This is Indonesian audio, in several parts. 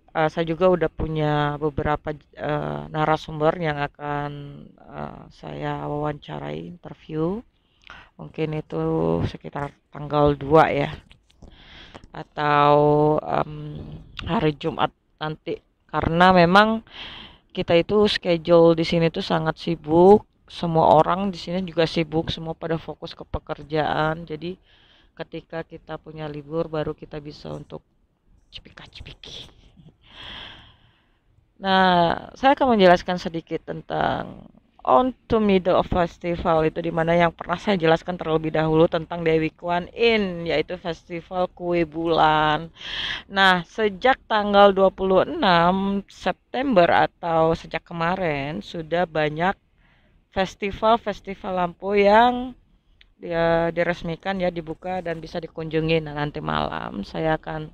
Saya juga udah punya beberapa narasumber yang akan saya wawancarai interview. Mungkin itu sekitar tanggal 2 ya, atau hari Jumat nanti. Karena memang kita itu schedule di sini tuh sangat sibuk. Semua orang di sini juga sibuk, semua pada fokus ke pekerjaan. Jadi ketika kita punya libur baru kita bisa untuk cipika-cipiki. Nah, saya akan menjelaskan sedikit tentang On to Middle of Festival, itu dimana yang pernah saya jelaskan terlebih dahulu tentang Dewi Kwan In, yaitu festival kue bulan. Nah, sejak tanggal 26 September atau sejak kemarin sudah banyak festival-festival lampu yang dia diresmikan ya, dibuka dan bisa dikunjungi. Nah, nanti malam saya akan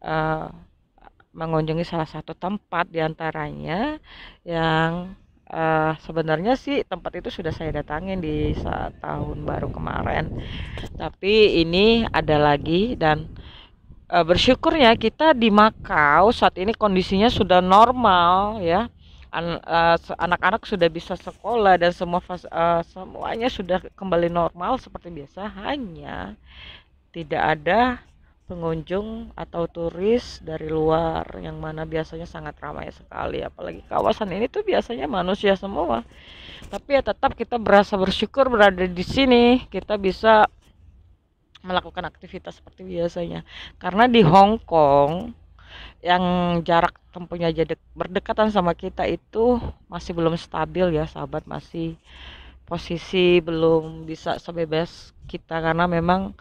eh, mengunjungi salah satu tempat diantaranya yang sebenarnya sih tempat itu sudah saya datangin di saat tahun baru kemarin. Tapi ini ada lagi dan bersyukurnya kita di Makau saat ini kondisinya sudah normal ya. Anak-anak sudah bisa sekolah dan semuanya sudah kembali normal seperti biasa, hanya tidak ada pengunjung atau turis dari luar yang mana biasanya sangat ramai sekali, apalagi kawasan ini tuh biasanya manusia semua. Tapi ya tetap kita berasa bersyukur berada di sini, kita bisa melakukan aktivitas seperti biasanya. Karena di Hong Kong yang jarak tempuhnya jadi berdekatan sama kita itu masih belum stabil ya sahabat, masih posisi belum bisa sebebas kita karena memang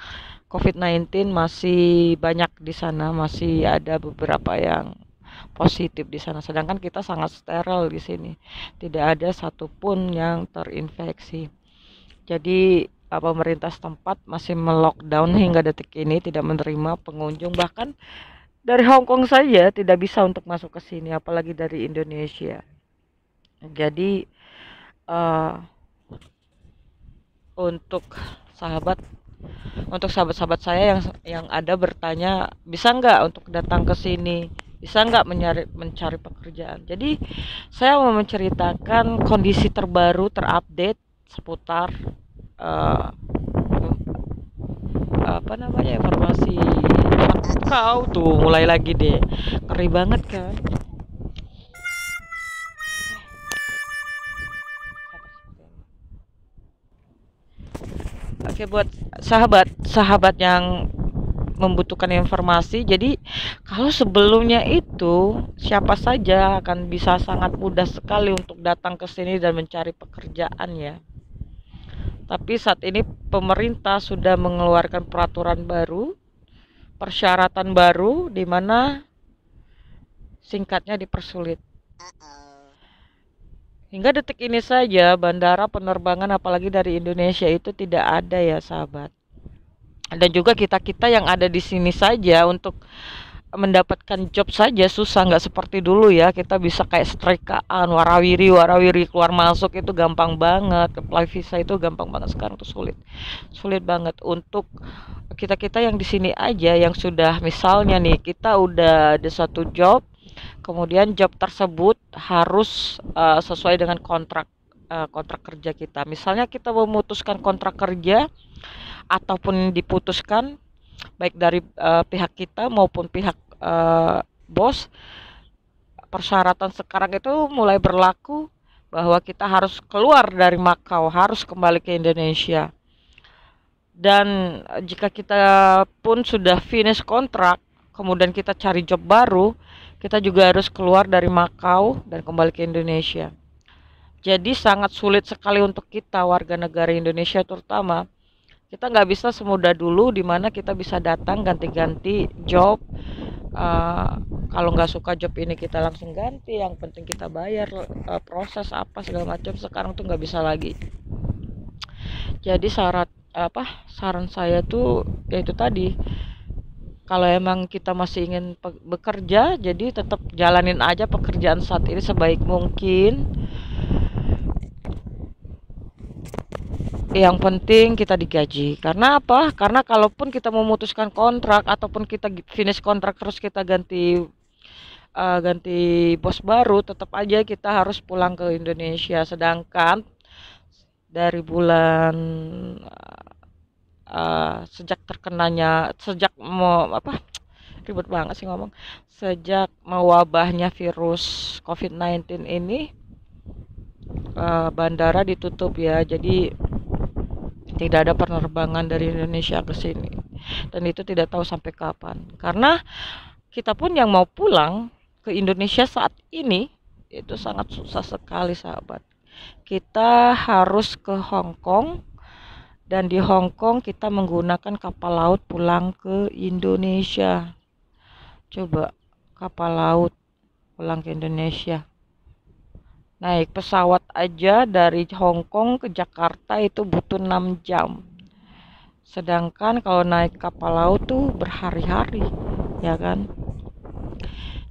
COVID-19 masih banyak di sana, masih ada beberapa yang positif di sana. Sedangkan kita sangat steril di sini. Tidak ada satupun yang terinfeksi. Jadi pemerintah setempat masih melockdown hingga detik ini, tidak menerima pengunjung, bahkan dari Hong Kong saja tidak bisa untuk masuk ke sini, apalagi dari Indonesia. Jadi uh, untuk sahabat untuk sahabat-sahabat saya yang ada bertanya bisa nggak untuk datang ke sini, bisa nggak mencari pekerjaan. Jadi saya mau menceritakan kondisi terbaru terupdate seputar uh, apa namanya informasi. Kau tuh mulai lagi deh, ngeri banget kan. Oke, buat sahabat-sahabat yang membutuhkan informasi. Jadi kalau sebelumnya itu siapa saja akan bisa sangat mudah sekali untuk datang ke sini dan mencari pekerjaan ya. Tapi saat ini pemerintah sudah mengeluarkan peraturan baru, persyaratan baru di mana singkatnya dipersulit. Hingga detik ini saja bandara penerbangan apalagi dari Indonesia itu tidak ada ya sahabat. Dan juga kita-kita yang ada di sini saja untuk mendapatkan job saja susah, nggak seperti dulu ya kita bisa kayak setrikaan warawiri warawiri keluar masuk itu gampang banget, apply visa itu gampang banget. Sekarang tuh sulit sulit banget untuk kita kita yang di sini aja yang sudah misalnya nih kita udah ada satu job, kemudian job tersebut harus sesuai dengan kontrak kerja kita. Misalnya kita memutuskan kontrak kerja ataupun diputuskan baik dari pihak kita maupun pihak bos, persyaratan sekarang itu mulai berlaku bahwa kita harus keluar dari Makau, harus kembali ke Indonesia. Dan jika kita pun sudah finish kontrak, kemudian kita cari job baru, kita juga harus keluar dari Makau dan kembali ke Indonesia. Jadi sangat sulit sekali untuk kita warga negara Indonesia terutama. Kita nggak bisa semudah dulu di mana kita bisa datang ganti-ganti job. Uh, Kalau nggak suka job ini kita langsung ganti. Yang penting kita bayar proses apa segala macam. Sekarang tuh nggak bisa lagi. Jadi saran saya tuh yaitu tadi, kalau emang kita masih ingin bekerja, jadi tetap jalanin aja pekerjaan saat ini sebaik mungkin. Yang penting kita digaji. Karena apa? Karena kalaupun kita memutuskan kontrak ataupun kita finish kontrak terus kita ganti ganti bos baru, tetap aja kita harus pulang ke Indonesia. Sedangkan dari bulan sejak terkenanya, sejak mau apa, ribet banget sih ngomong, sejak mewabahnya virus COVID-19 ini, bandara ditutup ya, jadi tidak ada penerbangan dari Indonesia ke sini, dan itu tidak tahu sampai kapan. Karena kita pun yang mau pulang ke Indonesia saat ini itu sangat susah sekali, sahabat. Kita harus ke Hong Kong, dan di Hong Kong kita menggunakan kapal laut pulang ke Indonesia. Coba, kapal laut pulang ke Indonesia. Naik pesawat aja dari Hong Kong ke Jakarta itu butuh 6 jam. Sedangkan kalau naik kapal laut tuh berhari-hari, ya kan?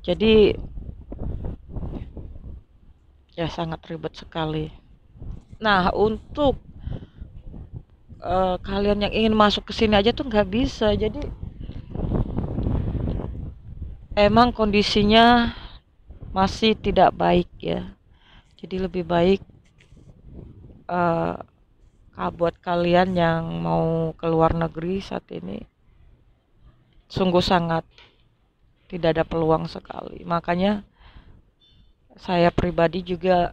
Jadi ya sangat ribet sekali. Nah, untuk kalian yang ingin masuk ke sini aja tuh nggak bisa. Jadi emang kondisinya masih tidak baik ya. Jadi lebih baik buat kalian yang mau keluar negeri saat ini sungguh sangat tidak ada peluang sekali. Makanya saya pribadi juga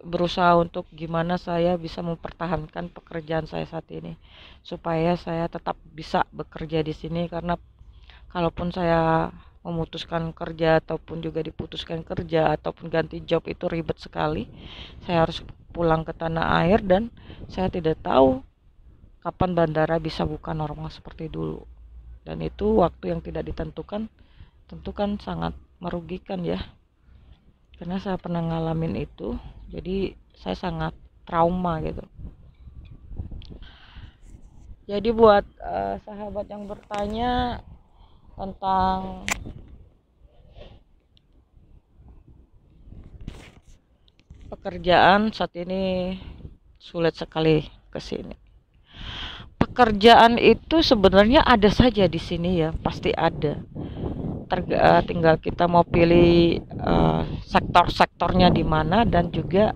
berusaha untuk gimana saya bisa mempertahankan pekerjaan saya saat ini supaya saya tetap bisa bekerja di sini, karena kalaupun saya memutuskan kerja ataupun juga diputuskan kerja ataupun ganti job itu ribet sekali. Saya harus pulang ke tanah air dan saya tidak tahu kapan bandara bisa buka normal seperti dulu. Dan itu waktu yang tidak ditentukan, tentu kan sangat merugikan ya. Karena saya pernah ngalamin itu, jadi saya sangat trauma gitu. Jadi buat sahabat yang bertanya tentang pekerjaan saat ini, sulit sekali ke sini. Pekerjaan itu sebenarnya ada saja di sini ya, pasti ada. Tinggal kita mau pilih sektor-sektornya di mana, dan juga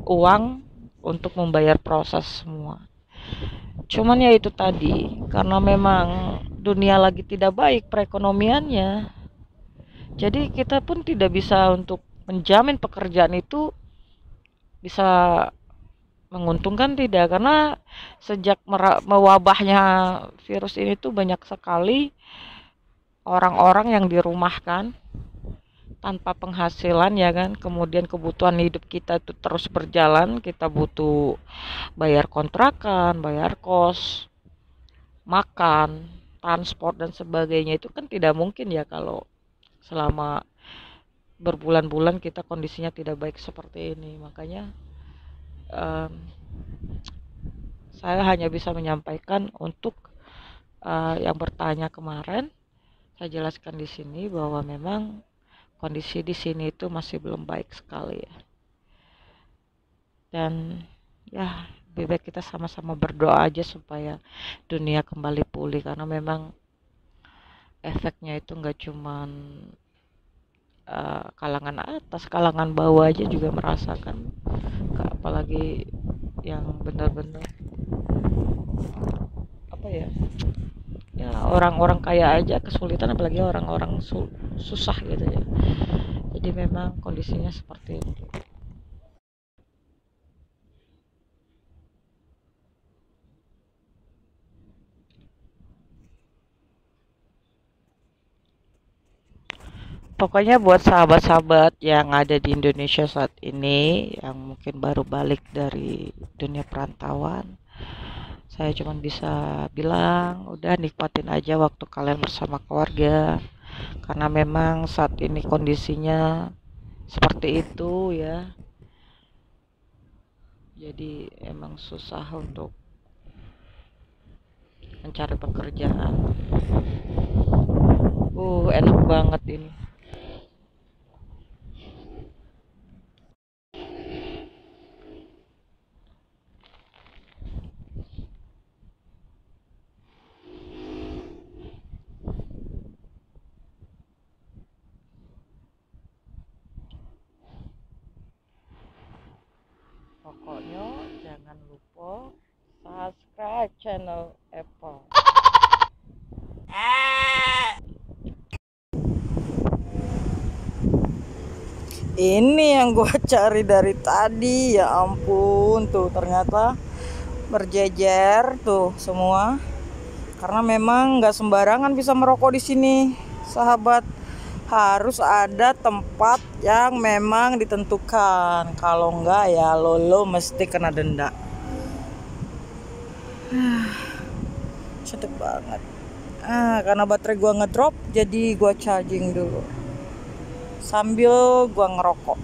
uang untuk membayar proses semua. Cuman ya itu tadi, karena memang dunia lagi tidak baik perekonomiannya, jadi kita pun tidak bisa untuk menjamin pekerjaan itu bisa menguntungkan, tidak. Karena sejak mewabahnya virus ini tuh banyak sekali orang-orang yang dirumahkan tanpa penghasilan ya kan. Kemudian kebutuhan hidup kita itu terus berjalan, kita butuh bayar kontrakan, bayar kos, makan, transport dan sebagainya. Itu kan tidak mungkin ya kalau selama berbulan-bulan kita kondisinya tidak baik seperti ini. Makanya um, saya hanya bisa menyampaikan untuk yang bertanya kemarin, saya jelaskan di sini bahwa memang kondisi di sini itu masih belum baik sekali ya. Dan ya lebih baik kita sama-sama berdoa aja supaya dunia kembali pulih, karena memang efeknya itu nggak cuman kalangan atas, kalangan bawah aja juga merasakan. Apalagi yang benar-benar apa ya, ya orang-orang kaya aja kesulitan, apalagi orang-orang susah gitu ya. Jadi memang kondisinya seperti itu. Pokoknya buat sahabat-sahabat yang ada di Indonesia saat ini, yang mungkin baru balik dari dunia perantauan, saya cuma bisa bilang udah nikmatin aja waktu kalian bersama keluarga, karena memang saat ini kondisinya seperti itu ya. Jadi emang susah untuk mencari pekerjaan. Enak banget ini. channel Apple. Ini yang gua cari dari tadi, ya ampun, tuh ternyata berjejer tuh semua. Karena memang nggak sembarangan bisa merokok di sini, sahabat. Harus ada tempat yang memang ditentukan. Kalau enggak ya lo mesti kena denda. Sedep banget. Karena baterai gua ngedrop, jadi gua charging dulu sambil gua ngerokok.